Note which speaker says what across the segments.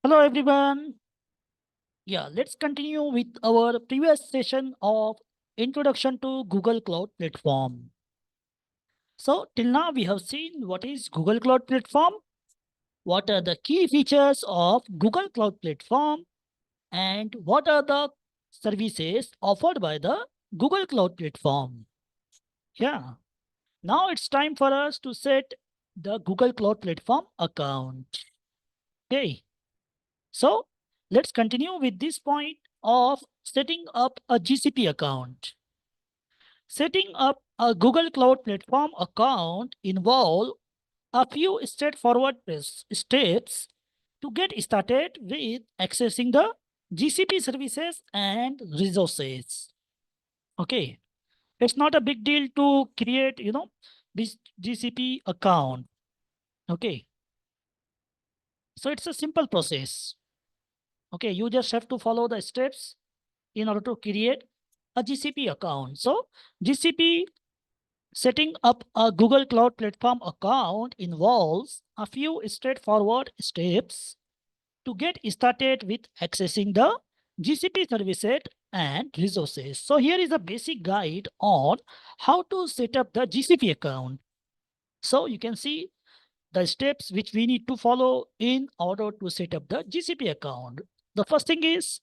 Speaker 1: Hello everyone. Yeah, let's continue with our previous session of Introduction to Google Cloud Platform. So till now we have seen what is Google Cloud Platform, what are the key features of Google Cloud Platform, and what are the services offered by the Google Cloud Platform. Yeah, now it's time for us to set the Google Cloud Platform account. Okay. So let's continue with this point of setting up a GCP account. Setting up a Google Cloud Platform account involves a few straightforward steps to get started with accessing the GCP services and resources. Okay, it's not a big deal to create, this GCP account. Okay, so it's a simple process. Okay, you just have to follow the steps in order to create a GCP account. So GCP setting up a Google Cloud Platform account involves a few straightforward steps to get started with accessing the GCP services and resources. So here is a basic guide on how to set up the GCP account. So you can see the steps which we need to follow in order to set up the GCP account. The first thing is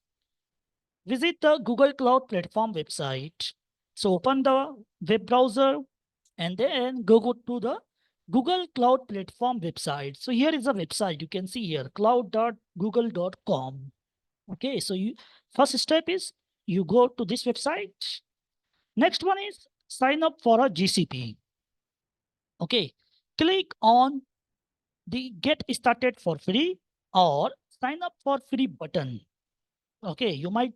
Speaker 1: visit the Google Cloud Platform website. So open the web browser and then go to the Google Cloud Platform website. So here is a website you can see here, cloud.google.com. Okay, so you first step is you go to this website. Next one is sign up for a GCP. Okay, click on the get started for free or sign up for free button. Okay, you might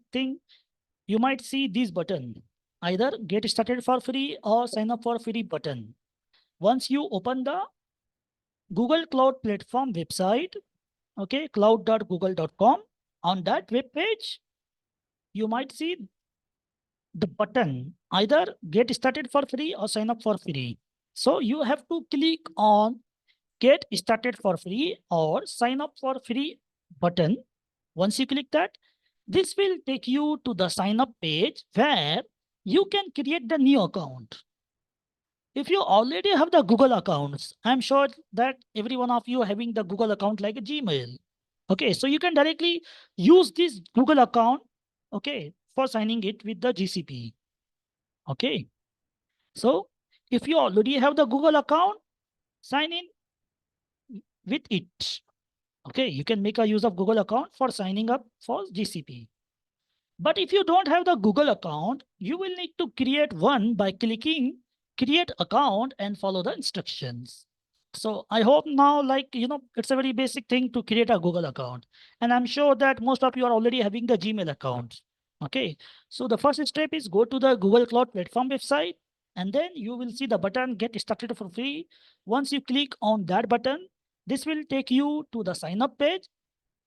Speaker 1: see this button, either get started for free or sign up for free button. Once you open the Google Cloud Platform website, okay, cloud.google.com, on that web page, you might see the button, either get started for free or sign up for free. So you have to click on get started for free or sign up for free button. Once you click that, this will take you to the sign up page where you can create the new account. If you already have the Google accounts, I'm sure that every one of you having the Google account like a Gmail. Okay, so you can directly use this Google account, okay, for signing it with the GCP. Okay, so if you already have the Google account, sign in with it. Okay, you can make a use of Google account for signing up for GCP. But if you don't have the Google account, you will need to create one by clicking create account and follow the instructions. So I hope now, it's a very basic thing to create a Google account. And I'm sure that most of you are already having the Gmail account. Okay. So the first step is go to the Google Cloud Platform website, and then you will see the button get started for free. Once you click on that button, this will take you to the sign up page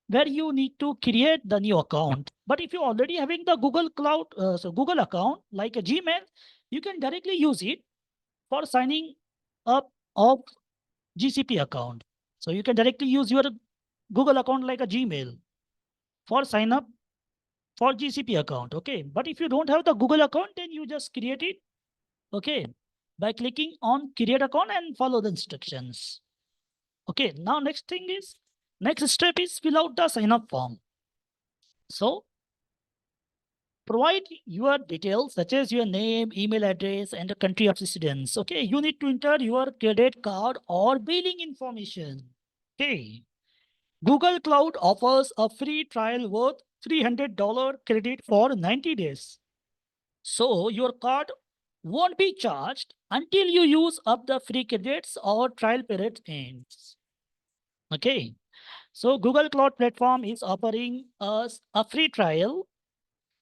Speaker 1: where you need to create the new account. But if you're already having the Google Cloud, Google account like a Gmail, you can directly use it for signing up of GCP account. So you can directly use your Google account like a Gmail for sign up for GCP account. Okay. But if you don't have the Google account, then you just create it. Okay. By clicking on create account and follow the instructions. Okay. Now next step is fill out the sign up form. So provide your details such as your name, email address, and the country of residence. Okay, you need to enter your credit card or billing information. Okay, Google Cloud offers a free trial worth $300 credit for 90 days. So your card won't be charged until you use up the free credits or trial period ends. Okay, so Google Cloud Platform is offering us a free trial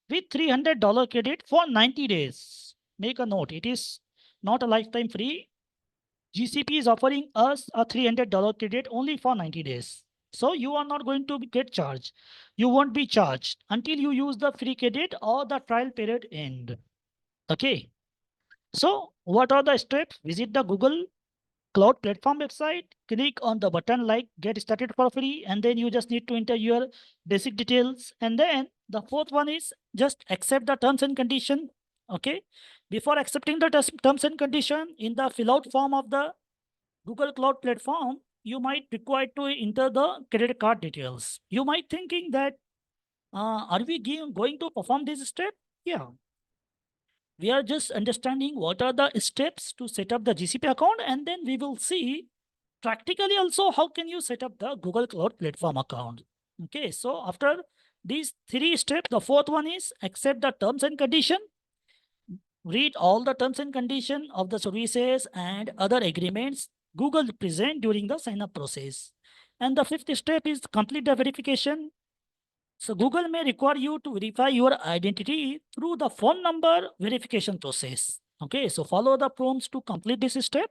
Speaker 1: with $300 credit for 90 days. Make a note, it is not a lifetime free. GCP is offering us a $300 credit only for 90 days. So you are not going to get charged. You won't be charged until you use the free credit or the trial period end. Okay. So what are the steps? Visit the Google cloud platform website, click on the button like get started for free, and then you just need to enter your basic details. And then the fourth one is just accept the terms and condition. Okay. Before accepting the terms and condition in the fill out form of the Google Cloud platform, you might require to enter the credit card details. You might thinking that, are we going to perform this step? Yeah, we are just understanding what are the steps to set up the GCP account, and then we will see practically also how can you set up the Google Cloud Platform account. Okay, so after these three steps, the fourth one is accept the terms and condition, read all the terms and condition of the services and other agreements Google present during the sign up process. And the fifth step is complete the verification. So Google may require you to verify your identity through the phone number verification process. Okay, so follow the prompts to complete this step.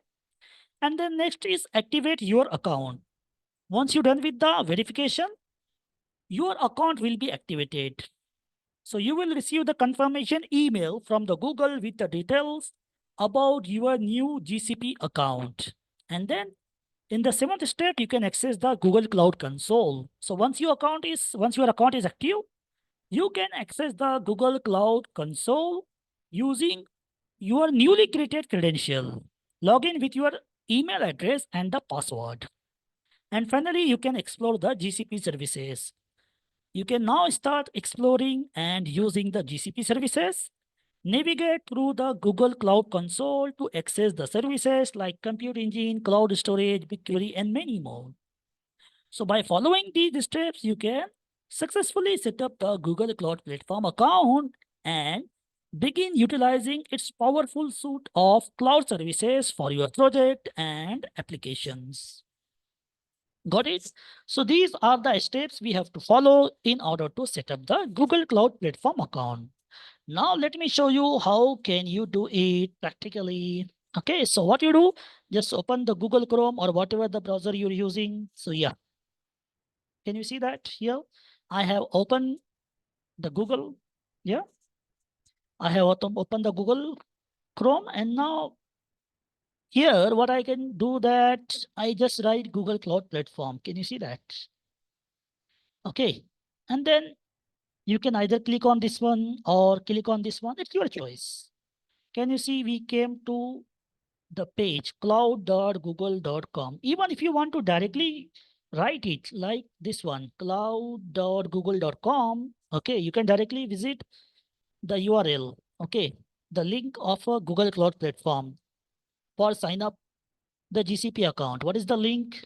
Speaker 1: And then next is activate your account. Once you're done with the verification, your account will be activated. So you will receive the confirmation email from the Google with the details about your new GCP account. And then in the seventh step, you can access the Google Cloud Console. So once your account is active, you can access the Google Cloud Console using your newly created credential. Log in with your email address and the password. And finally, you can explore the GCP services. You can now start exploring and using the GCP services. Navigate through the Google Cloud Console to access the services like Compute Engine, Cloud Storage, BigQuery, and many more. So by following these steps, you can successfully set up the Google Cloud Platform account and begin utilizing its powerful suite of cloud services for your project and applications. Got it? So these are the steps we have to follow in order to set up the Google Cloud Platform account. Now let me show you how can you do it practically. Okay, so what you do, just open the Google Chrome or whatever the browser you're using. So yeah, can you see that here? I have opened the Google. Yeah, I have opened the Google Chrome, and now here what I can do that I just write Google Cloud Platform. Can you see that? Okay, and then you can either click on this one or click on this one. It's your choice. Can you see we came to the page cloud.google.com. Even if you want to directly write it like this one, cloud.google.com, okay, you can directly visit the URL, okay, the link of a Google Cloud Platform for sign up the GCP account. What is the link?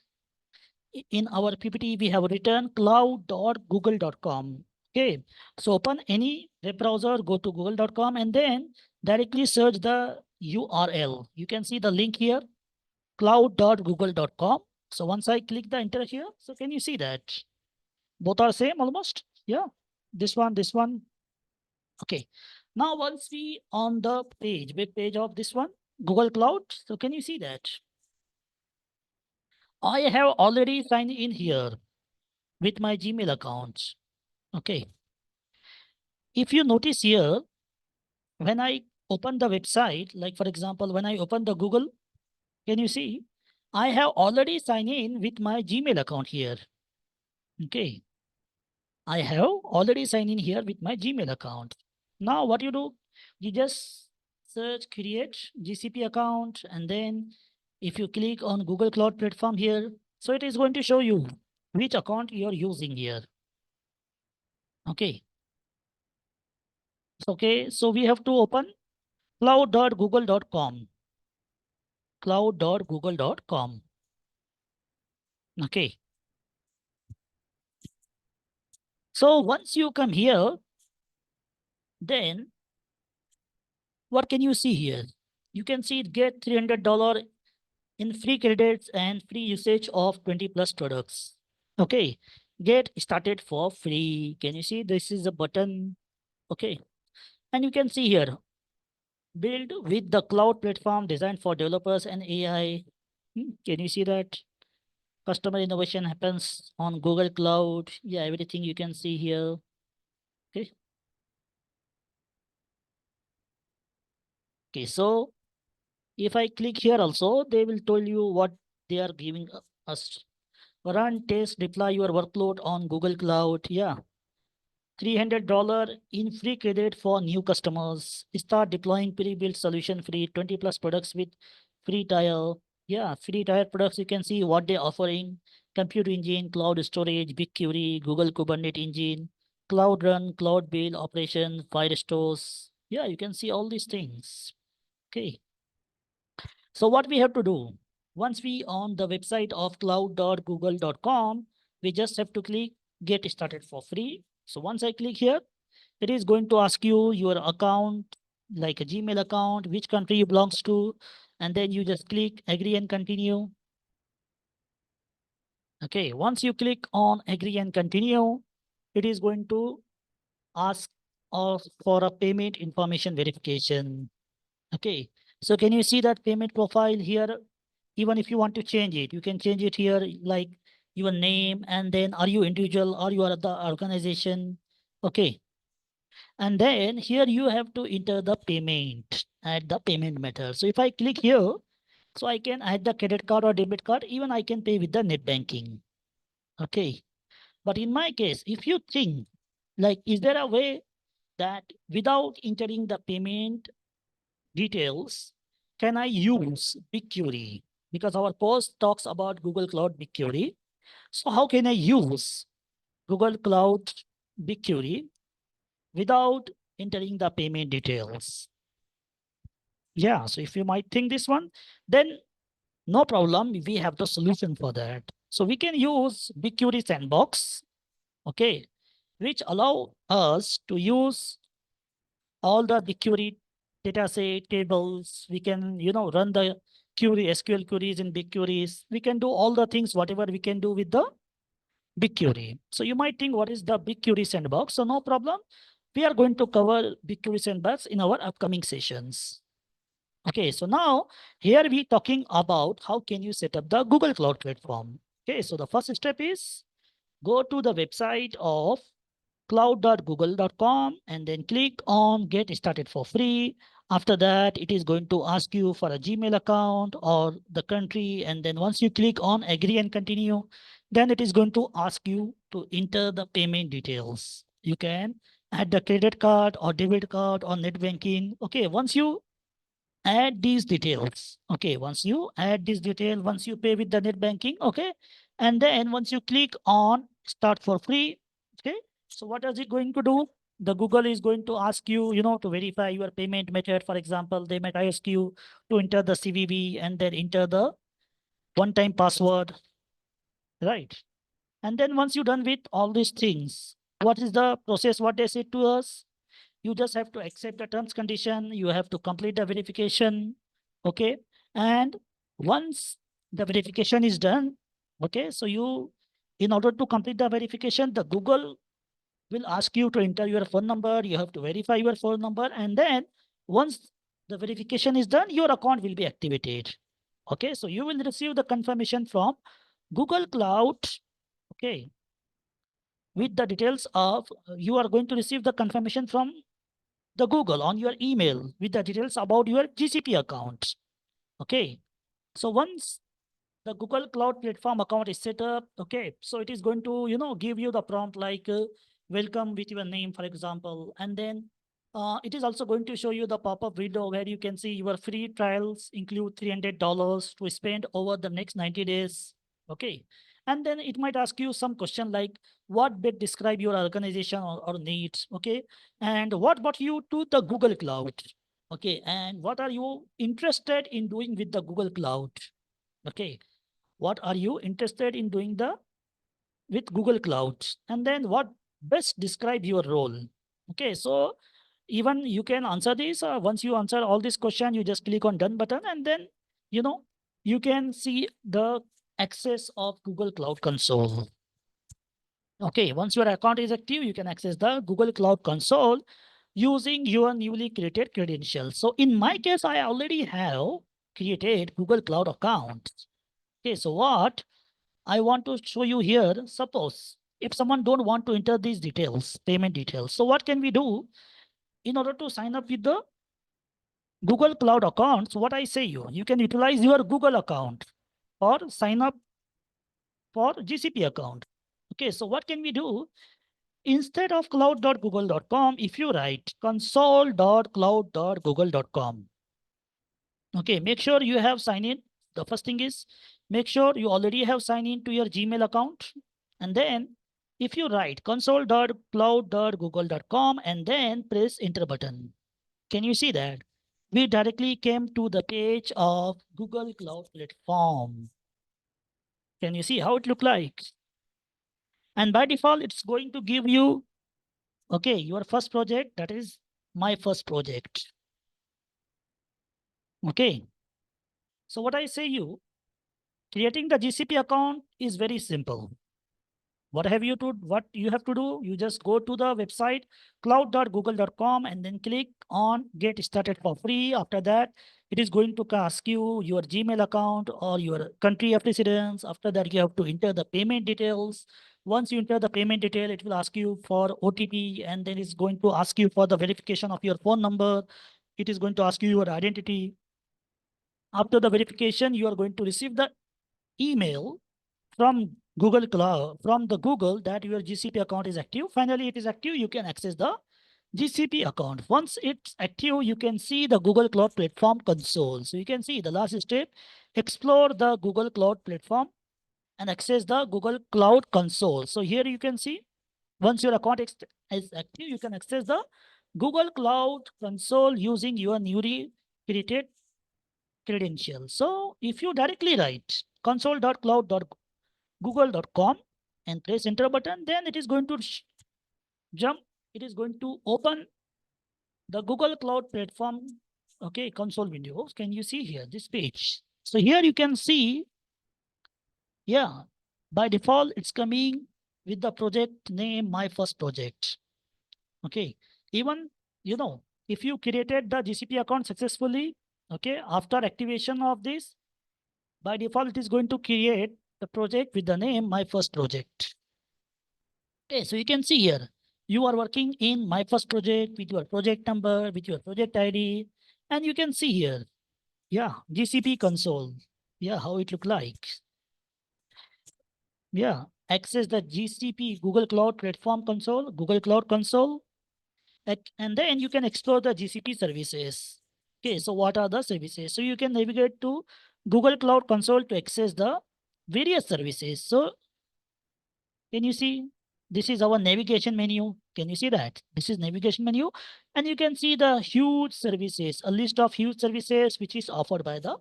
Speaker 1: In our PPT, we have written cloud.google.com. Okay, so open any web browser, go to google.com, and then directly search the URL. You can see the link here, cloud.google.com. So once I click the enter here, so can you see that? Both are same almost. Yeah, this one, this one. Okay. Now once we on the page, web page of this one, Google Cloud. So can you see that? I have already signed in here with my Gmail account. Okay. If you notice here, when I open the website, like for example, when I open the Google, can you see? I have already signed in with my Gmail account here. Okay. I have already signed in here with my Gmail account. Now what you do, you just search create GCP account, and then if you click on Google Cloud Platform here, so it is going to show you which account you are using here. Okay. Okay, so we have to open cloud.google.com. Cloud.google.com. Okay. So once you come here, then what can you see here? You can see get $300 in free credits and free usage of 20 plus products. Okay. Get started for free. Can you see this is a button? Okay. And you can see here, build with the cloud platform designed for developers and AI. Can you see that? Customer innovation happens on Google Cloud. Yeah, everything you can see here. Okay. Okay, so If I click here also, they will tell you what they are giving us. Run, test, deploy your workload on Google Cloud. Yeah. $300 in free credit for new customers. Start deploying pre-built solution free 20 plus products with free tier. Yeah, free tier products. You can see what they're offering. Compute engine, cloud storage, BigQuery, Google Kubernetes engine, cloud run, cloud build, operation, file stores. Yeah, you can see all these things. Okay. So what we have to do, once we on the website of cloud.google.com, we just have to click get started for free. So once I click here, it is going to ask you your account, like a Gmail account, which country you belongs to, and then you just click agree and continue. Okay, once you click on agree and continue, it is going to ask for a payment information verification. Okay, so can you see that payment profile here? Even if you want to change it, you can change it here, like your name, and then are you individual or you are the organization. Okay, and then here you have to enter the payment, add the payment method. So if I click here, so I can add the credit card or debit card, even I can pay with the net banking. Okay, but in my case, if you think like, is there a way that without entering the payment details, can I use BigQuery? Because our post talks about Google Cloud BigQuery. So how can I use Google Cloud BigQuery without entering the payment details? Yeah, so if you might think this one, then no problem. We have the solution for that. So we can use BigQuery Sandbox, okay, which allow us to use all the BigQuery dataset tables. We can, run the query, SQL queries in BigQueries. We can do all the things, whatever we can do with the BigQuery. So you might think, what is the BigQuery Sandbox? So no problem. We are going to cover BigQuery Sandbox in our upcoming sessions. Okay, so now here we talking about how can you set up the Google Cloud Platform. Okay, so the first step is go to the website of cloud.google.com and then click on get started for free. After that, it is going to ask you for a Gmail account or the country. And then once you click on agree and continue, then it is going to ask you to enter the payment details. You can add the credit card or debit card or net banking. Okay, once you add these details. Okay, once you add this detail, once you pay with the net banking, okay, and then once you click on start for free, okay, so what is it going to do? The Google is going to ask you, to verify your payment method. For example, they might ask you to enter the CVV and then enter the one-time password, right? And then once you're done with all these things, what is the process? What they say to us? You just have to accept the terms condition. You have to complete the verification. Okay. And once the verification is done, okay, so in order to complete the verification, the Google will ask you to enter your phone number. You have to verify your phone number. And then once the verification is done, your account will be activated. Okay. So you will receive the confirmation from Google Cloud. Okay. With the details of, you are going to receive the confirmation from the Google on your email with the details about your GCP account. Okay. So once the Google Cloud Platform account is set up, okay, so it is going to, give you the prompt like welcome with your name, for example. And then it is also going to show you the pop-up window where you can see your free trials include $300 to spend over the next 90 days. Okay. And then it might ask you some question like what bit describe your organization or needs. Okay. And what brought you to the Google Cloud? Okay. And what are you interested in doing with the Google Cloud? Okay. What are you interested in doing with Google Clouds? And then what best describe your role? Okay, so even you can answer this. Once you answer all this question, you just click on done button, and then you know you can see the access of Google Cloud Console. Okay, once your account is active, you can access the Google Cloud Console using your newly created credentials. So in my case, I already have created Google Cloud account. Okay, so what I want to show you here, suppose if someone don't want to enter these details, payment details. So what can we do in order to sign up with the Google Cloud accounts, what I say you can utilize your Google account or sign up for GCP account. Okay, so what can we do? Instead of cloud.google.com, if you write console.cloud.google.com, okay, make sure you have signed in. The first thing is make sure you already have signed in to your Gmail account. And then if you write console.cloud.google.com and then press enter button, can you see that? We directly came to the page of Google Cloud Platform. Can you see how it look like? And by default, it's going to give you, okay, your first project, that is my first project. Okay. So what I say you, creating the GCP account is very simple. What you have to do? You just go to the website cloud.google.com and then click on get started for free. After that, it is going to ask you your Gmail account or your country of residence. After that, you have to enter the payment details. Once you enter the payment detail, it will ask you for OTP and then it's going to ask you for the verification of your phone number. It is going to ask you your identity. After the verification, you are going to receive the email from Google Cloud, from the Google that your GCP account is active. Finally, it is active. You can access the GCP account. Once it's active, you can see the Google Cloud Platform console. So you can see the last step, explore the Google Cloud Platform and access the Google Cloud console. So here you can see once your account is active, you can access the Google Cloud console using your newly created credential. So if you directly write console.cloud.google.com and press enter button, then it is going to jump. It is going to open the Google Cloud Platform, okay, console window. Can you see here this page? So here you can see, yeah, by default, it's coming with the project name, my first project. Okay, even, if you created the GCP account successfully, okay, after activation of this, by default, it is going to create the project with the name my first project. Okay, so you can see here, you are working in my first project with your project number, with your project ID, and you can see here, yeah, GCP console. Yeah, how it look like. Yeah, access the GCP Google Cloud Platform Console, Google Cloud Console, and then you can explore the GCP services. Okay, so what are the services? So you can navigate to Google Cloud Console to access the various services. So can you see? This is our navigation menu. Can you see that? This is navigation menu. And you can see the huge services, a list of huge services which is offered by the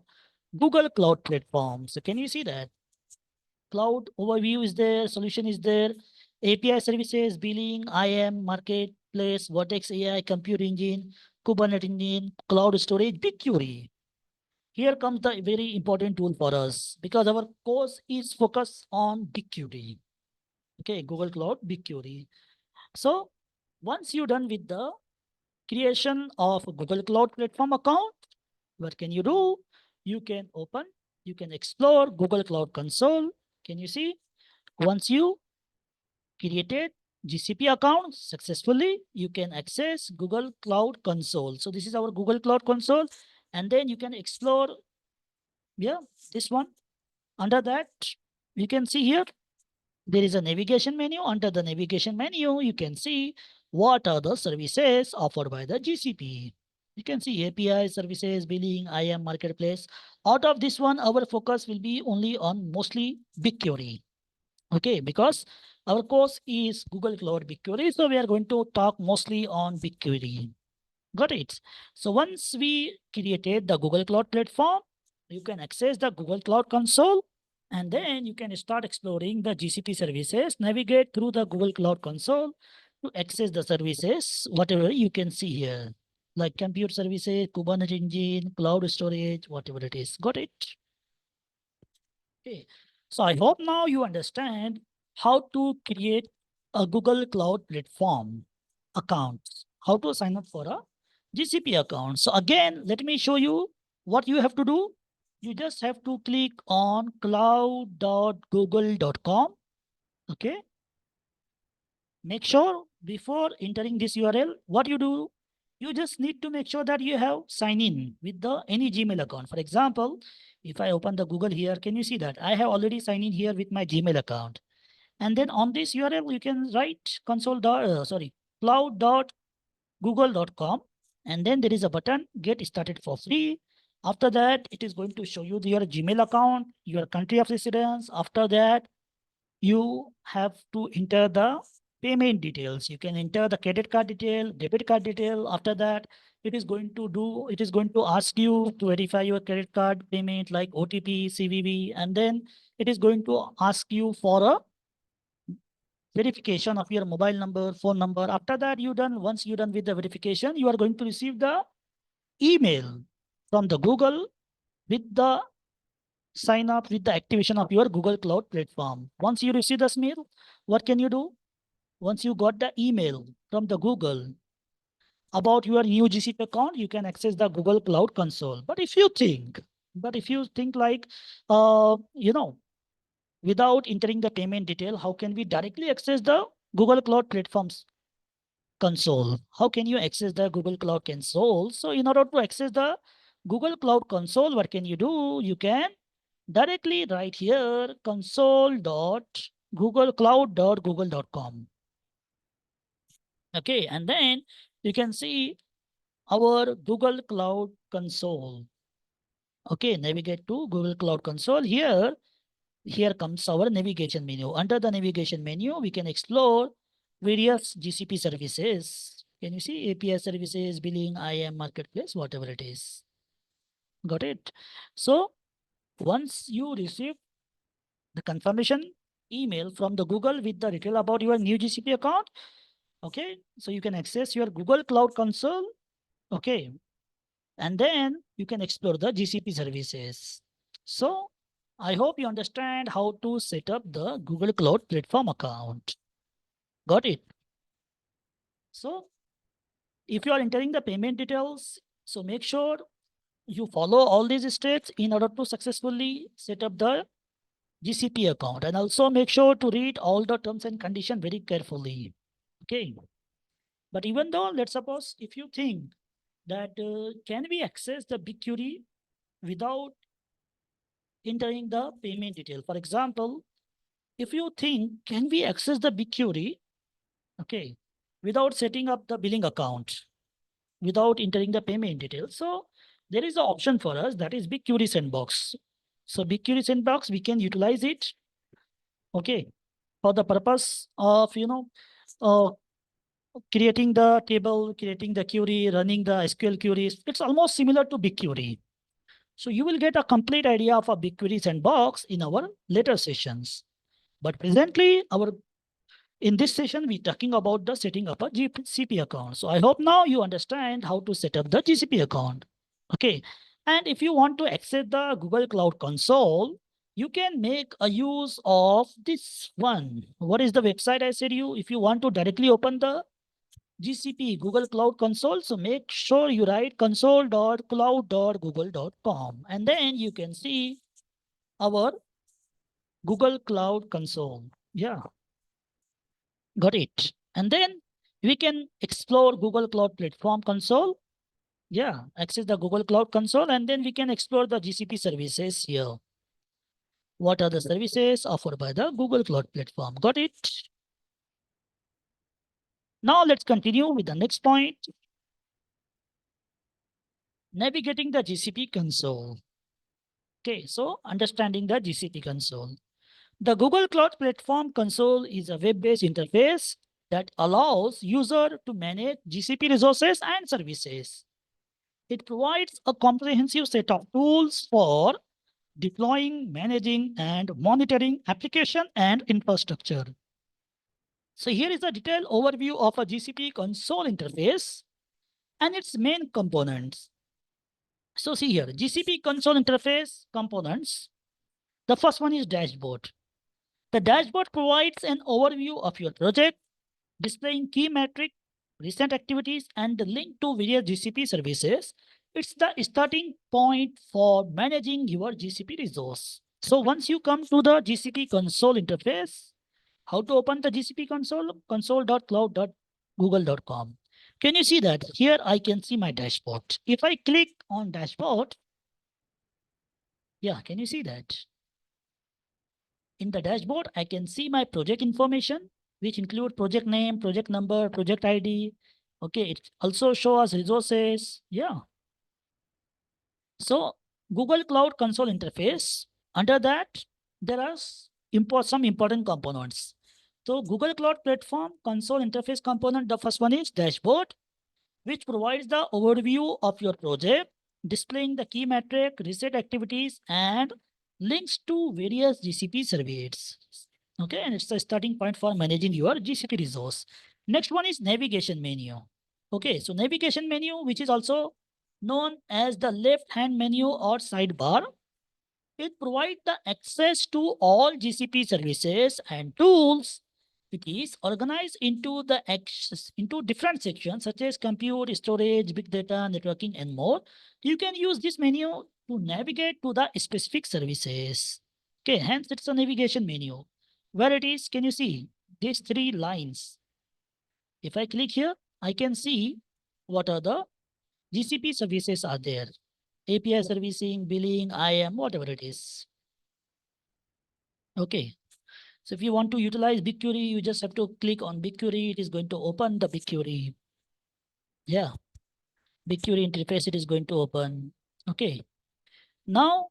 Speaker 1: Google Cloud Platform. So can you see that? Cloud overview is there, solution is there, API services, billing, IAM, marketplace, Vertex AI, compute engine, Kubernetes engine, cloud storage, BigQuery. Here comes the very important tool for us because our course is focused on BigQuery. Okay, Google Cloud BigQuery. So once you're done with the creation of a Google Cloud Platform account, what can you do? You can open, you can explore Google Cloud Console. Can you see? Once you created GCP account successfully, you can access Google Cloud Console. So this is our Google Cloud Console. And then you can explore, yeah, this one. Under that, you can see here, there is a navigation menu. Under the navigation menu, you can see what are the services offered by the GCP. You can see API services, billing, IAM marketplace. Out of this one, our focus will be only on mostly BigQuery. Okay, because our course is Google Cloud BigQuery, so we are going to talk mostly on BigQuery. Got it? So once we created the Google Cloud platform, you can access the Google Cloud console, and then you can start exploring the GCP services, navigate through the Google Cloud console to access the services, whatever you can see here, like compute services, Kubernetes engine, cloud storage, whatever it is. Got it? Okay, so I hope now you understand how to create a Google Cloud Platform account, how to sign up for a GCP account. So again, let me show you what you have to do. You just have to click on cloud.google.com. Okay. Make sure before entering this URL, what you do, You just need to make sure that you have sign in with the any Gmail account. For example, if I open the Google here, can you see that I have already signed in here with my Gmail account? And then on this URL, you can write cloud.google.com. And then there is a button, get started for free. After that, it is going to show you your Gmail account, your country of residence. After that, you have to enter the payment details. You can enter the credit card detail, debit card detail. After that, it is going to ask you to verify your credit card payment like OTP, CVV, and then it is going to ask you for a verification of your mobile number, phone number. After that, once you're done with the verification, you are going to receive the email from the Google with the sign up with the activation of your Google Cloud platform. Once you receive this mail, what can you do? Once you got the email from the Google about your new GCP account, you can access the Google Cloud Console. But if you think like, without entering the payment detail, how can we directly access the Google Cloud Platforms Console? How can you access the Google Cloud Console? So in order to access the Google Cloud Console, what can you do? You can directly write here console.googlecloud.google.com. Okay, and then you can see our Google Cloud Console. Okay, navigate to Google Cloud Console. Here comes our navigation menu. Under the navigation menu, we can explore various GCP services. Can you see API services, billing, IAM, marketplace, whatever it is. Got it? So once you receive the confirmation email from the Google with the detail about your new GCP account, okay, so you can access your Google Cloud Console, okay, and then you can explore the GCP services. So I hope you understand how to set up the Google Cloud Platform account. Got it? So if you are entering the payment details, so make sure you follow all these steps in order to successfully set up the GCP account, and also make sure to read all the terms and conditions very carefully. Okay. But even though, let's suppose if you think that can we access the BigQuery without entering the payment detail? For example, if you think, can we access the BigQuery, okay, without setting up the billing account, without entering the payment details? So there is an option for us, that is BigQuery Sandbox. So BigQuery Sandbox, we can utilize it, okay, for the purpose of, uh, creating the table, creating the query, running the SQL queries. It's almost similar to BigQuery. So you will get a complete idea of a BigQuery Sandbox in our later sessions. But presently, in this session, we're talking about the setting up a GCP account. So I hope now you understand how to set up the GCP account. Okay. And if you want to access the Google Cloud Console, you can make a use of this one. What is the website I said you? If you want to directly open the GCP Google Cloud Console, so make sure you write console.cloud.google.com, and then you can see our Google Cloud Console. Yeah, got it. And then we can explore Google Cloud Platform Console. Yeah, access the Google Cloud Console, and then we can explore the GCP services here. What are the services offered by the Google Cloud Platform? Got it? Now let's continue with the next point. Navigating the GCP console. Okay, so understanding the GCP console. The Google Cloud Platform Console is a web-based interface that allows user to manage GCP resources and services. It provides a comprehensive set of tools for deploying, managing, and monitoring application and infrastructure. So here is a detailed overview of a GCP console interface and its main components. So see here, GCP console interface components. The first one is dashboard. The dashboard provides an overview of your project, displaying key metrics, recent activities, and the link to various GCP services. It's the starting point for managing your GCP resource. So once you come to the GCP console interface, how to open the GCP console? Console.cloud.google.com. Can you see that? Here I can see my dashboard. If I click on dashboard, yeah, can you see that? In the dashboard, I can see my project information, which include project name, project number, project ID. Okay, it also shows resources. Yeah. So Google Cloud Console interface, under that, there are some important components. So Google Cloud Platform Console interface component, the first one is dashboard, which provides the overview of your project, displaying the key metric, reset activities, and links to various GCP services. Okay, and it's the starting point for managing your GCP resource. Next one is navigation menu. Okay, so navigation menu, which is also known as the left-hand menu or sidebar, it provides the access to all GCP services and tools. It is organized into the into different sections such as compute, storage, big data, networking, and more. You can use this menu to navigate to the specific services. Okay, hence it's a navigation menu. Where it is, can you see these three lines? If I click here, I can see what are the GCP services are there. API servicing, billing, IAM, whatever it is. Okay. So if you want to utilize BigQuery, you just have to click on BigQuery. It is going to open the BigQuery. Yeah. BigQuery interface, it is going to open. Okay. Now,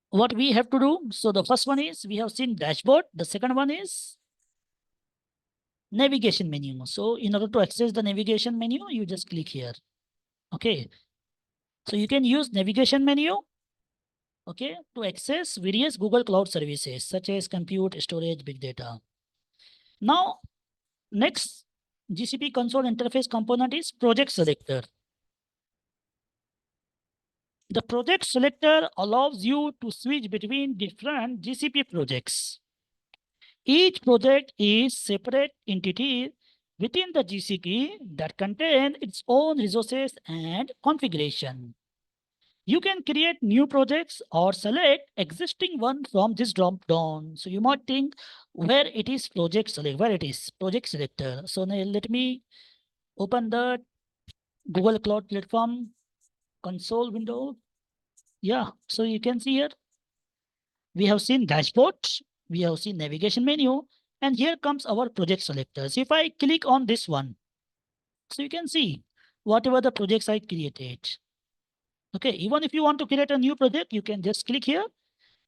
Speaker 1: what we have to do? So the first one is we have seen dashboard. The second one is navigation menu. So in order to access the navigation menu, you just click here. Okay. So you can use navigation menu, okay, to access various Google Cloud services such as compute, storage, big data. Now, next GCP console interface component is project selector. The project selector allows you to switch between different GCP projects. Each project is separate entity within the GCP that contain its own resources and configuration. You can create new projects or select existing one from this drop down. So you might think where it is project select, where it is project selector. So now let me open the Google Cloud Platform console window. Yeah, so you can see here, we have seen dashboard, we have seen navigation menu, and here comes our project selectors. If I click on this one, so you can see whatever the projects I created. Okay, even if you want to create a new project, you can just click here.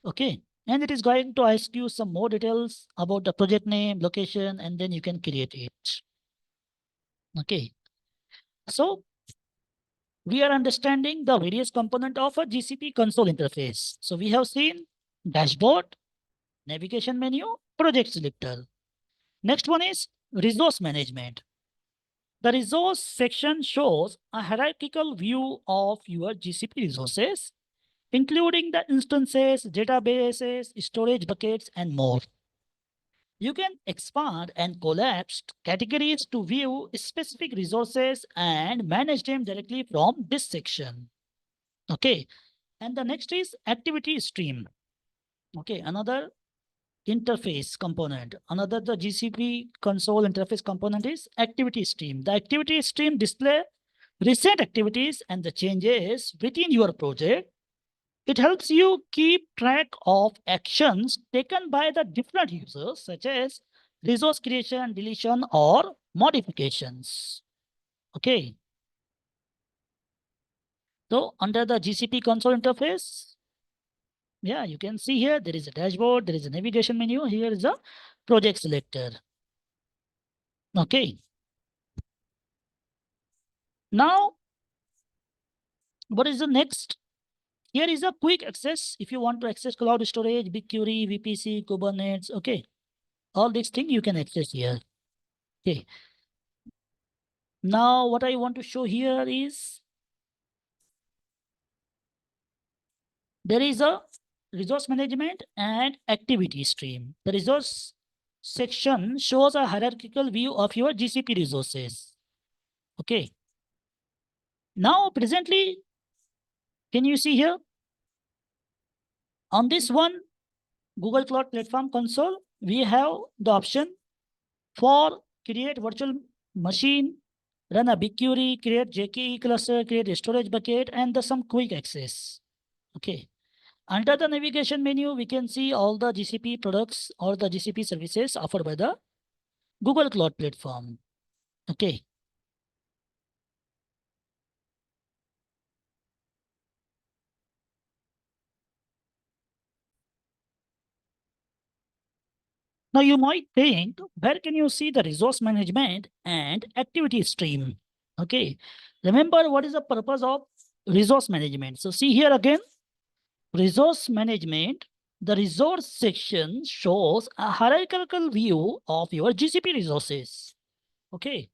Speaker 1: Okay, and it is going to ask you some more details about the project name, location, and then you can create it. Okay, so we are understanding the various component of a GCP console interface. So we have seen dashboard, navigation menu, project selector. Next one is resource management. The resource section shows a hierarchical view of your GCP resources, including the instances, databases, storage buckets, and more. You can expand and collapse categories to view specific resources and manage them directly from this section. Okay, and the next is activity stream. Okay, another interface component. Another the GCP console interface component is activity stream. The activity stream display recent activities and the changes within your project. It helps you keep track of actions taken by the different users, such as resource creation, deletion, or modifications. Okay. So under the GCP console interface, yeah, you can see here, there is a dashboard, there is a navigation menu, here is a project selector. Okay. Now, what is the next? Here is a quick access. If you want to access cloud storage, BigQuery, VPC, Kubernetes, okay. All these things you can access here. Okay. Now, what I want to show here is there is a resource management and activity stream. The resource section shows a hierarchical view of your GCP resources. Okay. Now, presently, can you see here? On this one, Google Cloud Platform Console, we have the option for create virtual machine, run a BigQuery, create JKE cluster, create a storage bucket, and some quick access. Okay. Under the navigation menu, we can see all the GCP products or the GCP services offered by the Google Cloud Platform. Okay. Now you might think, where can you see the resource management and activity stream? Okay. Remember what is the purpose of resource management? So see here again, resource management, the resource section shows a hierarchical view of your GCP resources. Okay.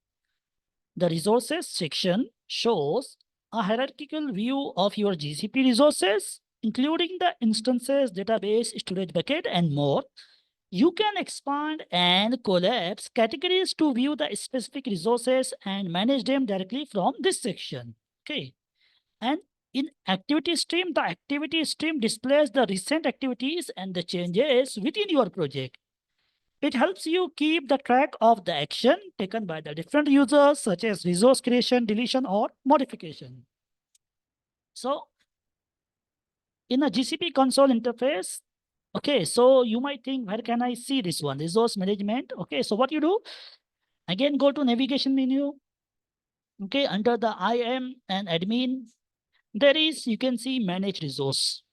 Speaker 1: The resources section shows a hierarchical view of your GCP resources, including the instances, database, storage bucket, and more. You can expand and collapse categories to view the specific resources and manage them directly from this section. Okay. And in activity stream, the activity stream displays the recent activities and the changes within your project. It helps you keep the track of the action taken by the different users, such as resource creation, deletion, or modification. So in a GCP console interface, okay, so you might think, where can I see this one? Resource management. Okay, so what you do? Again, go to navigation menu. Okay, under the IAM and admin, there is, you can see manage resource.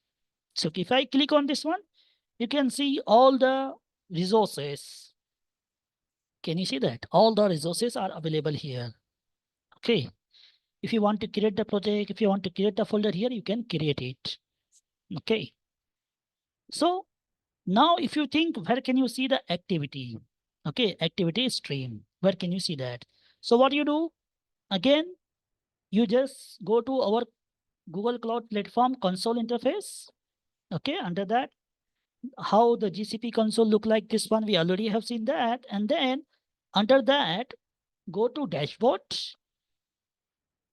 Speaker 1: So if I click on this one, you can see all the resources. Can you see that? All the resources are available here. Okay. If you want to create the project, if you want to create the folder here, you can create it. Okay. So now if you think, where can you see the activity? Okay, activity stream. Where can you see that? So what you do? Again, you just go to our Google Cloud Platform console interface. Okay, under that, how the GCP console look like, this one, we already have seen that. And then under that, go to dashboard.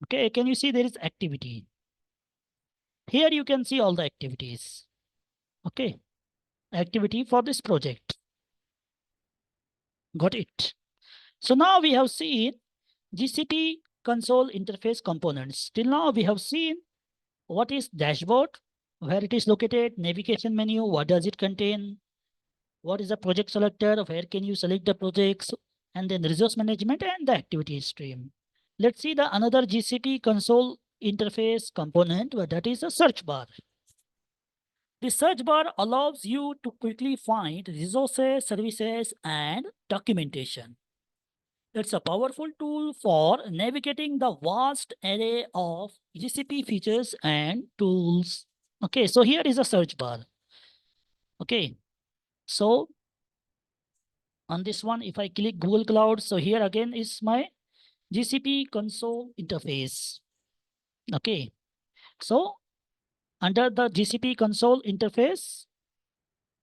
Speaker 1: Okay, can you see there is activity? Here you can see all the activities. Okay, activity for this project. Got it. So now we have seen GCP console interface components. Till now we have seen what is dashboard, where it is located, navigation menu, what does it contain, what is the project selector, where can you select the projects, and then resource management and the activity stream. Let's see the another GCP console interface component, where that is a search bar. The search bar allows you to quickly find resources, services, and documentation. It's a powerful tool for navigating the vast array of GCP features and tools. Okay, so here is a search bar. Okay, so on this one, if I click Google Cloud, so here again is my GCP console interface. Okay, so under the GCP console interface,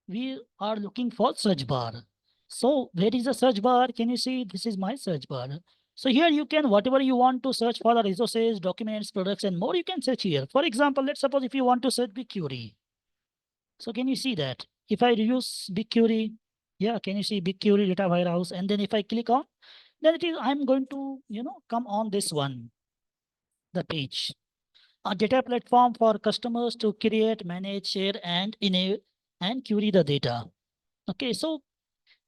Speaker 1: we are looking for search bar. So where is the search bar? Can you see? This is my search bar. So here you can, whatever you want to search for the resources, documents, products, and more, you can search here. For example, let's suppose if you want to search BigQuery. So can you see that? If I use BigQuery, yeah, can you see BigQuery data warehouse? And then if I click on, then it is, I'm going to, come on this one, the page. A data platform for customers to create, manage, share, and enable and query the data. Okay, so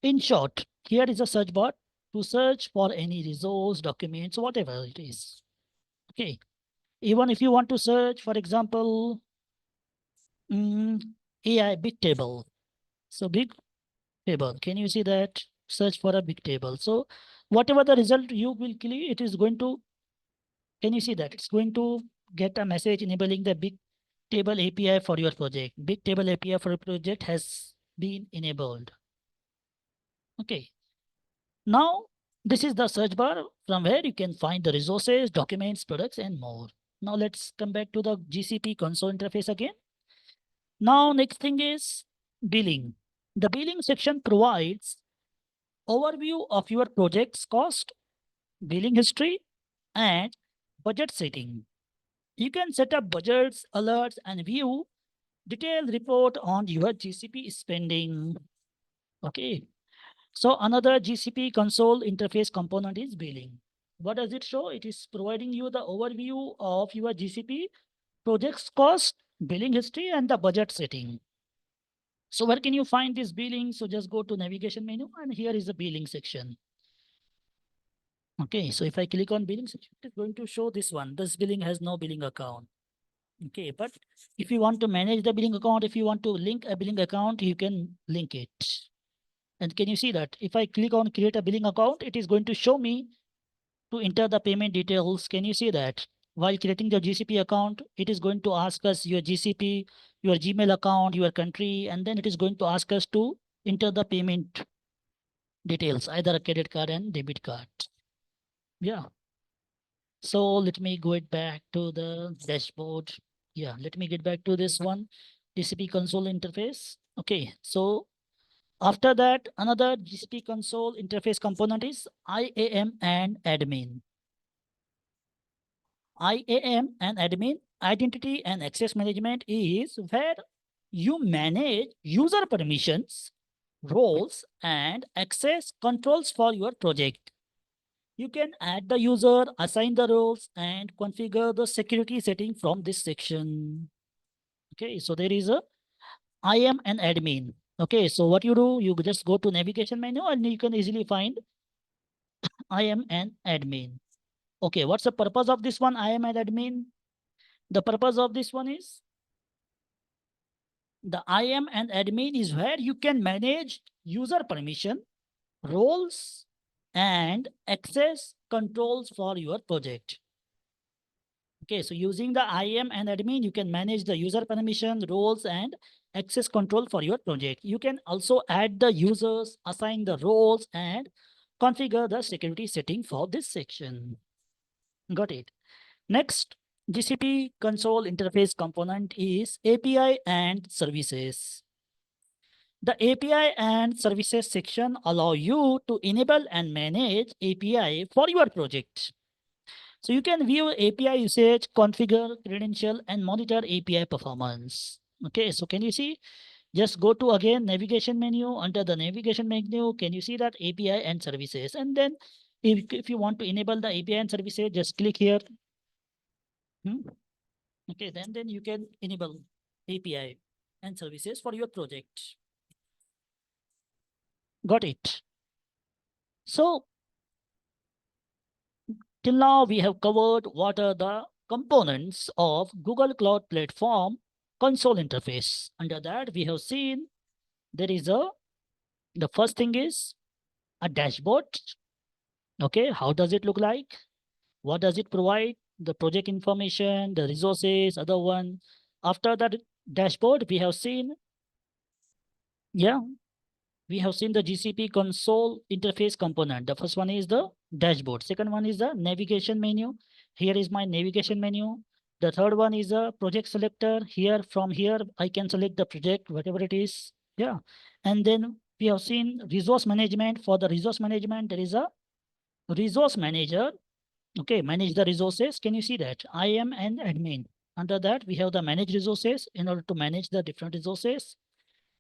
Speaker 1: in short, here is a search bar to search for any resource, documents, whatever it is. Okay, even if you want to search, for example, AI big table. So big table, can you see that? Search for a big table. So whatever the result you will click, it is going to, can you see that? It's going to get a message enabling the big table API for your project. Big table API for a project has been enabled. Okay. Now, this is the search bar from where you can find the resources, documents, products, and more. Now, let's come back to the GCP console interface again. Now, next thing is billing. The billing section provides overview of your project's cost, billing history, and budget setting. You can set up budgets, alerts, and view detailed report on your GCP spending. Okay. So another GCP console interface component is billing. What does it show? It is providing you the overview of your GCP project's cost, billing history, and the budget setting. So where can you find this billing? So just go to navigation menu, and here is the billing section. Okay, so if I click on billing section, it's going to show this one. This billing has no billing account. Okay, but if you want to manage the billing account, if you want to link a billing account, you can link it. And can you see that? If I click on create a billing account, it is going to show me to enter the payment details. Can you see that? While creating the GCP account, it is going to ask us your GCP, your Gmail account, your country, and then it is going to ask us to enter the payment details, either a credit card and debit card. Yeah. So let me go it back to the dashboard. Yeah, let me get back to this one, GCP console interface. Okay, so after that, another GCP console interface component is IAM and admin. IAM and admin, identity and access management, is where you manage user permissions, roles, and access controls for your project. You can add the user, assign the roles, and configure the security setting from this section. Okay, so there is a IAM and admin. Okay, so what you do, you just go to navigation menu and you can easily find IAM and admin. Okay, what's the purpose of this one, IAM and admin? The purpose of this one is the IAM and admin is where you can manage user permission, roles, and access controls for your project. Okay, so using the IAM and admin, you can manage the user permission, roles, and access control for your project. You can also add the users, assign the roles, and configure the security setting for this section. Got it. Next, GCP console interface component is API and services. The API and services section allow you to enable and manage API for your project. So you can view API usage, configure, credential, and monitor API performance. Okay, so can you see? Just go to again navigation menu. Under the navigation menu, can you see that API and services? And then if you want to enable the API and services, just click here. Okay, then you can enable API and services for your project. Got it. So till now we have covered what are the components of Google Cloud Platform console interface. Under that we have seen there is the first thing is a dashboard. Okay, how does it look like? What does it provide? The project information, the resources, other one. After that dashboard, we have seen, yeah, we have seen the GCP console interface component. The first one is the dashboard. Second one is the navigation menu. Here is my navigation menu. The third one is a project selector. Here, from here, I can select the project, whatever it is. Yeah. And then we have seen resource management. For the resource management, there is a resource manager. Okay, manage the resources. Can you see that? IAM and admin. Under that, we have the manage resources in order to manage the different resources.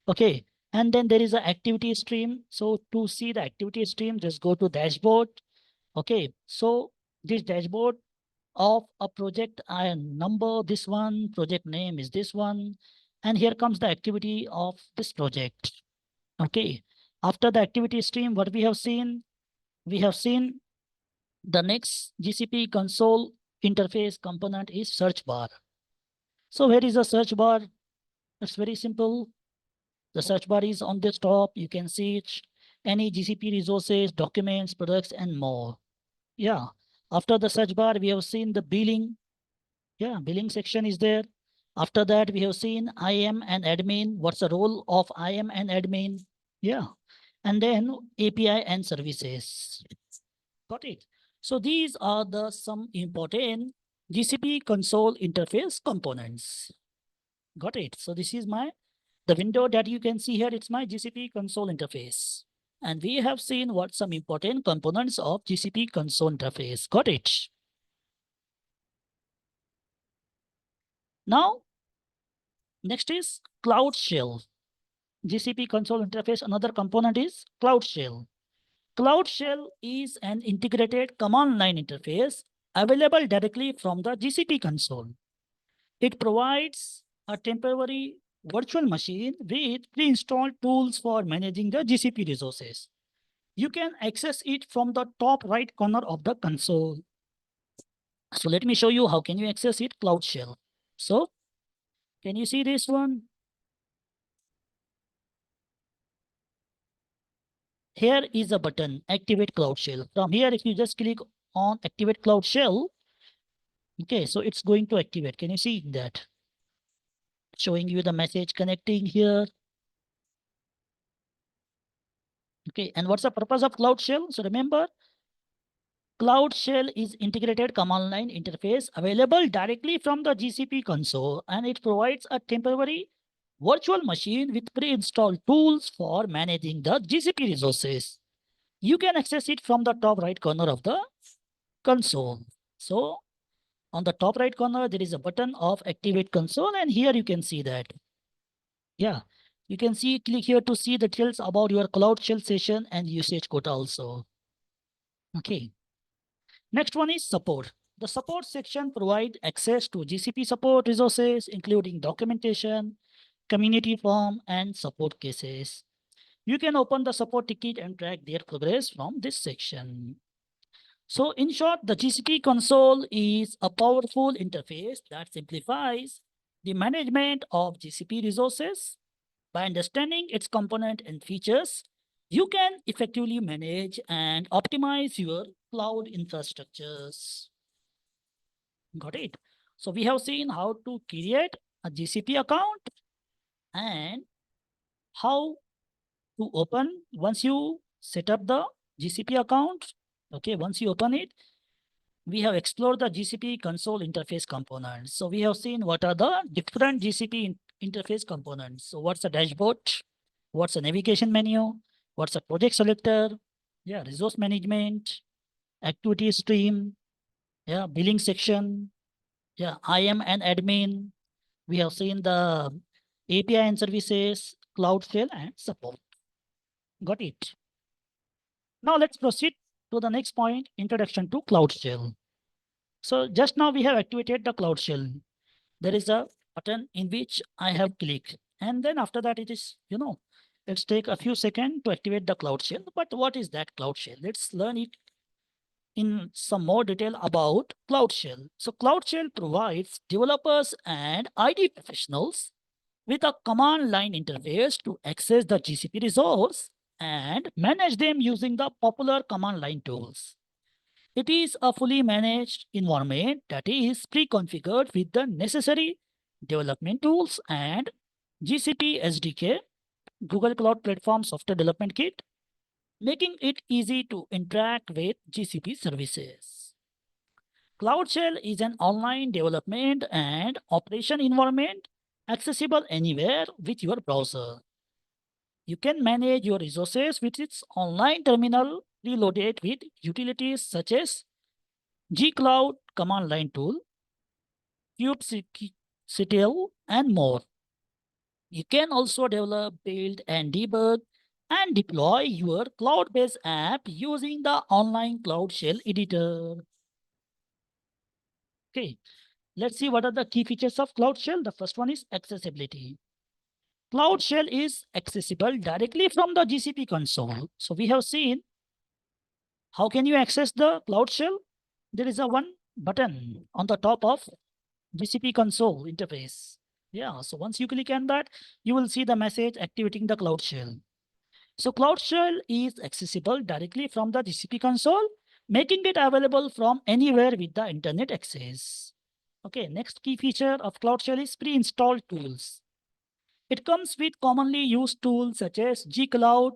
Speaker 1: Okay, and then there is an activity stream. So to see the activity stream, just go to dashboard. Okay, so this dashboard of a project, I number this one, project name is this one, and here comes the activity of this project. Okay, after the activity stream, what we have seen? We have seen the next GCP console interface component is search bar. So where is the search bar? It's very simple. The search bar is on this top. You can see it, any GCP resources, documents, products, and more. Yeah. After the search bar, we have seen the billing. Yeah, billing section is there. After that, we have seen IAM and admin. What's the role of IAM and admin? Yeah. And then API and services. Got it. So these are the some important GCP console interface components. Got it. So this is the window that you can see here. It's my GCP console interface. And we have seen what some important components of GCP console interface. Got it. Now, next is Cloud Shell. GCP console interface, another component is Cloud Shell. Cloud Shell is an integrated command line interface available directly from the GCP console. It provides a temporary virtual machine with pre-installed tools for managing the GCP resources. You can access it from the top right corner of the console. So let me show you how can you access it, Cloud Shell. So can you see this one? Here is a button, Activate Cloud Shell. From here, if you just click on Activate Cloud Shell, okay, so it's going to activate. Can you see that? Showing you the message connecting here. Okay, and what's the purpose of Cloud Shell? So remember, Cloud Shell is integrated command line interface available directly from the GCP console, and it provides a temporary virtual machine with pre-installed tools for managing the GCP resources. You can access it from the top right corner of the console. So on the top right corner, there is a button of Activate Console, and here you can see that. Yeah, you can see, click here to see the details about your Cloud Shell session and usage quota also. Okay. Next one is support. The support section provides access to GCP support resources, including documentation, community form, and support cases. You can open the support ticket and track their progress from this section. So in short, the GCP console is a powerful interface that simplifies the management of GCP resources. By understanding its component and features, you can effectively manage and optimize your cloud infrastructures. Got it? So we have seen how to create a GCP account and how to open once you set up the GCP account. Okay, once you open it, we have explored the GCP console interface components. So we have seen what are the different GCP interface components. So what's the dashboard? What's the navigation menu? What's the project selector? Yeah, resource management, activity stream, yeah, billing section, yeah, IAM and admin. We have seen the API and services, Cloud Shell and support. Got it. Now let's proceed to the next point, introduction to Cloud Shell. So just now we have activated the Cloud Shell. There is a button in which I have clicked. And then after that, it is, let's take a few seconds to activate the Cloud Shell. But what is that Cloud Shell? Let's learn it in some more detail about Cloud Shell. So Cloud Shell provides developers and IT professionals with a command line interface to access the GCP resource and manage them using the popular command line tools. It is a fully managed environment that is pre-configured with the necessary development tools and GCP SDK, Google Cloud Platform Software Development Kit, making it easy to interact with GCP services. Cloud Shell is an online development and operation environment accessible anywhere with your browser. You can manage your resources with its online terminal preloaded with utilities such as gcloud command line tool, kubectl, and more. You can also develop, build, and debug and deploy your cloud-based app using the online Cloud Shell editor. Okay, let's see what are the key features of Cloud Shell. The first one is accessibility. Cloud Shell is accessible directly from the GCP console. So we have seen how can you access the Cloud Shell? There is a one button on the top of GCP console interface. Yeah, so once you click on that, you will see the message activating the Cloud Shell. So Cloud Shell is accessible directly from the GCP console, making it available from anywhere with the internet access. Okay, next key feature of Cloud Shell is pre-installed tools. It comes with commonly used tools such as gcloud,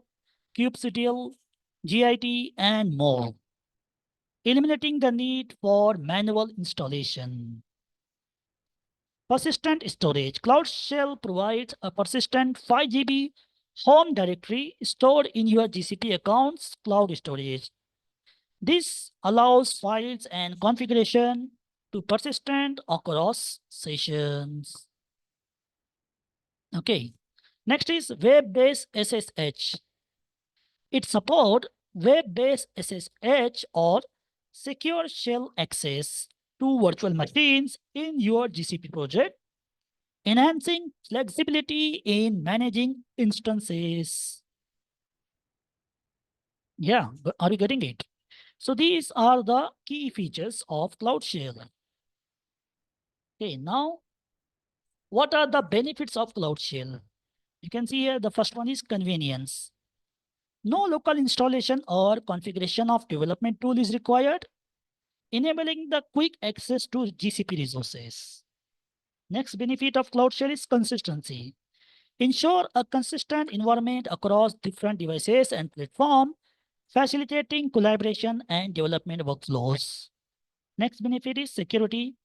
Speaker 1: kubectl, git, and more, eliminating the need for manual installation. Persistent storage. Cloud Shell provides a persistent 5 GB home directory stored in your GCP account's cloud storage. This allows files and configuration to persistent across sessions. Okay, Next is web-based SSH. It supports web-based SSH or secure shell access to virtual machines in your GCP project, enhancing flexibility in managing instances. Yeah, are you getting it? So these are the key features of Cloud Shell. Okay, now what are the benefits of Cloud Shell? You can see here the first one is convenience. No local installation or configuration of development tool is required, enabling the quick access to GCP resources. Next benefit of Cloud Shell is consistency. Ensure a consistent environment across different devices and platforms, facilitating collaboration and development workflows. Next benefit is security.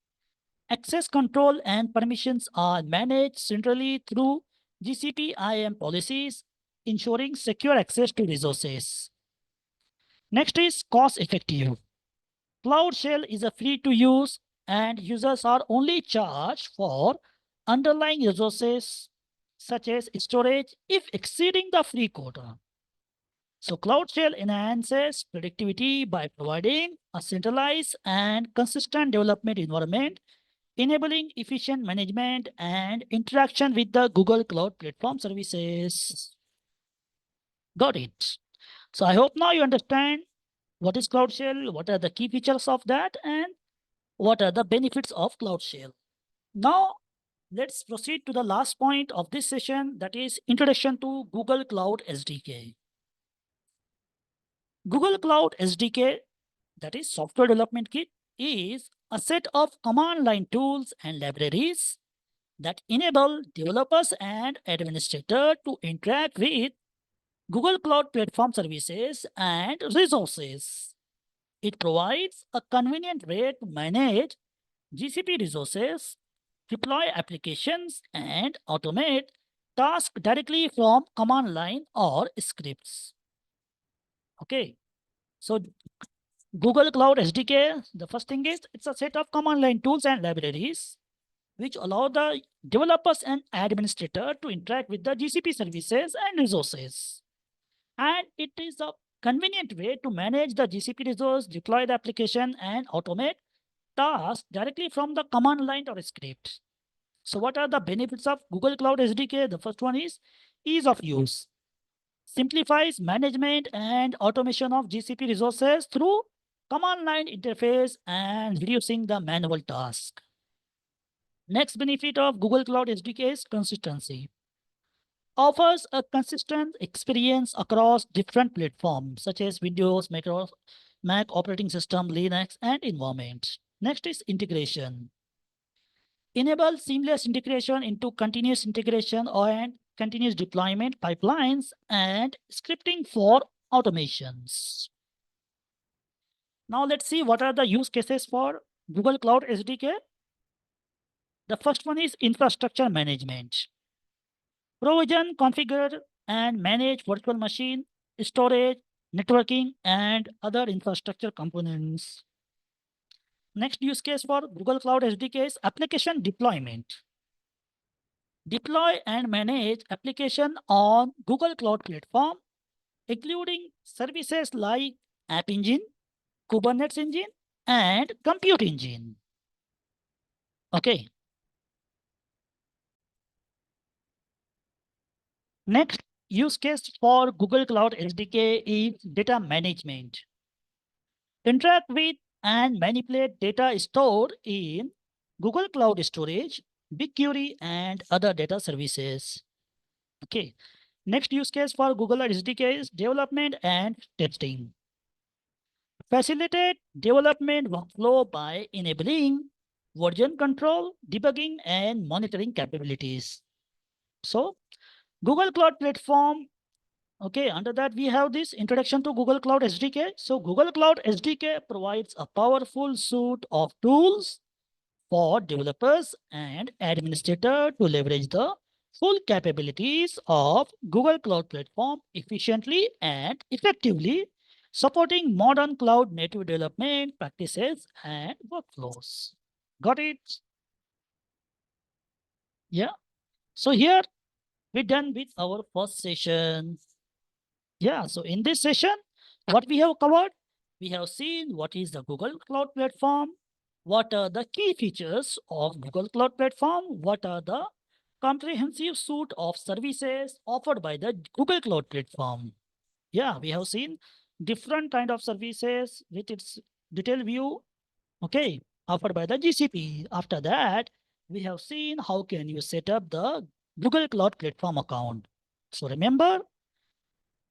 Speaker 1: Access control and permissions are managed centrally through GCP IAM policies, ensuring secure access to resources. Next is cost effective. Cloud Shell is a free to use and users are only charged for underlying resources such as storage if exceeding the free quota. So Cloud Shell enhances productivity by providing a centralized and consistent development environment, enabling efficient management and interaction with the Google Cloud Platform services. Got it. So I hope now you understand what is Cloud Shell, what are the key features of that, and what are the benefits of Cloud Shell. Now, let's proceed to the last point of this session, that is introduction to Google Cloud SDK. Google Cloud SDK, that is software development kit, is a set of command line tools and libraries that enable developers and administrators to interact with Google Cloud Platform services and resources. It provides a convenient way to manage GCP resources, deploy applications, and automate tasks directly from command line or scripts. Okay, so Google Cloud SDK, the first thing is it's a set of command line tools and libraries which allow the developers and administrator to interact with the GCP services and resources. And it is a convenient way to manage the GCP resource, deploy the application, and automate tasks directly from the command line or script. So what are the benefits of Google Cloud SDK? The first one is ease of use. Simplifies management and automation of GCP resources through command line interface and reducing the manual task. Next benefit of Google Cloud SDK is consistency. Offers a consistent experience across different platforms such as Windows, Mac operating system, Linux, and environment. Next is integration. Enable seamless integration into continuous integration and continuous deployment pipelines and scripting for automations. Now let's see what are the use cases for Google Cloud SDK. The first one is infrastructure management. Provision, configure, and manage virtual machine, storage, networking, and other infrastructure components. Next use case for Google Cloud SDK is application deployment. Deploy and manage application on Google Cloud Platform, including services like App Engine, Kubernetes Engine, and Compute Engine. Okay. Next use case for Google Cloud SDK is data management. Interact with and manipulate data stored in Google Cloud Storage, BigQuery, and other data services. Okay. Next use case for Google SDK is development and testing. Facilitate development workflow by enabling version control, debugging, and monitoring capabilities. So, Google Cloud Platform, okay, under that we have this introduction to Google Cloud SDK. So, Google Cloud SDK provides a powerful suite of tools for developers and administrators to leverage the full capabilities of Google Cloud Platform efficiently and effectively, supporting modern cloud native development practices and workflows. Got it? Yeah. So here we're done with our first session. Yeah, so in this session, what we have covered, we have seen what is the Google Cloud Platform, what are the key features of Google Cloud Platform, what are the comprehensive suite of services offered by the Google Cloud Platform. Yeah, we have seen different kind of services with its detailed view, okay, offered by the GCP. After that, we have seen how can you set up the Google Cloud Platform account. So remember,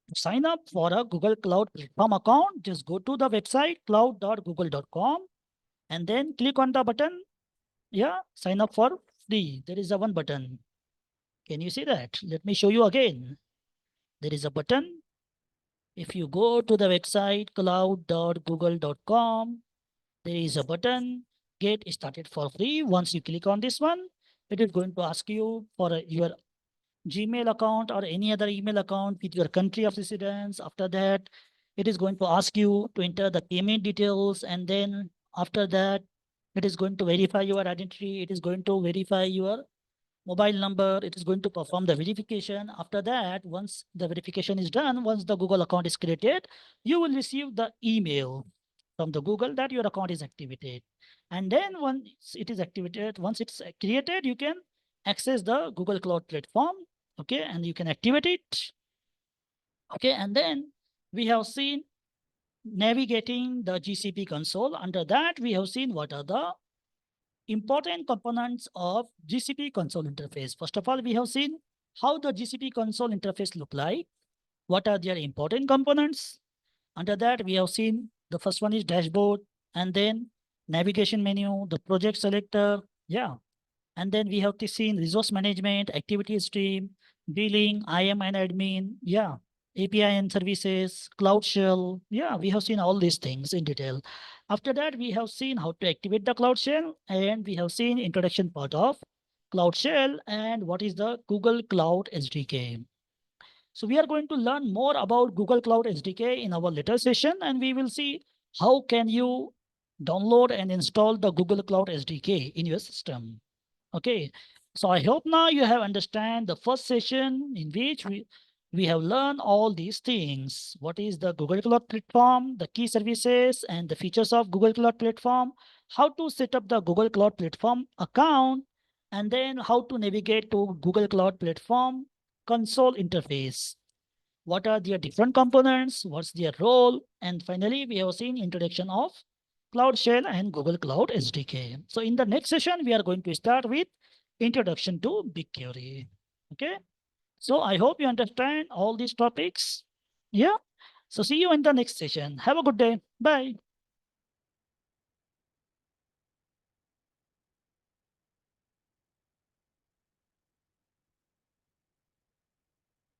Speaker 1: to sign up for a Google Cloud Platform account, just go to the website cloud.google.com and then click on the button. Yeah, sign up for free. There is a one button. Can you see that? Let me show you again. There is a button. If you go to the website cloud.google.com, there is a button get started for free. Once you click on this one, it is going to ask you for your Gmail account or any other email account with your country of residence. After that, it is going to ask you to enter the payment details. And then after that, it is going to verify your identity. It is going to verify your mobile number. It is going to perform the verification. After that, once the verification is done, once the Google account is created, you will receive the email from the Google that your account is activated. And then once it is activated, once it's created, you can access the Google Cloud Platform. Okay, and you can activate it. Okay, and then we have seen navigating the GCP console. Under that, we have seen what are the important components of GCP console interface. First of all, we have seen how the GCP console interface look like. What are their important components? Under that, we have seen the first one is dashboard, and then navigation menu, the project selector. Yeah. And then we have seen resource management, activity stream, billing, IAM and admin. Yeah. API and services, Cloud Shell. Yeah, we have seen all these things in detail. After that, we have seen how to activate the Cloud Shell, and we have seen introduction part of Cloud Shell and what is the Google Cloud SDK. So we are going to learn more about Google Cloud SDK in our later session, and we will see how can you download and install the Google Cloud SDK in your system. Okay, so I hope now you have understand the first session in which we have learned all these things. What is the Google Cloud Platform, the key services and the features of Google Cloud Platform, how to set up the Google Cloud Platform account, and then how to navigate to Google Cloud Platform console interface. What are their different components? What's their role? And finally, we have seen introduction of Cloud Shell and Google Cloud SDK. So in the next session, we are going to start with introduction to BigQuery. Okay. So I hope you understand all these topics. Yeah. So see you in the next session. Have a good day. Bye.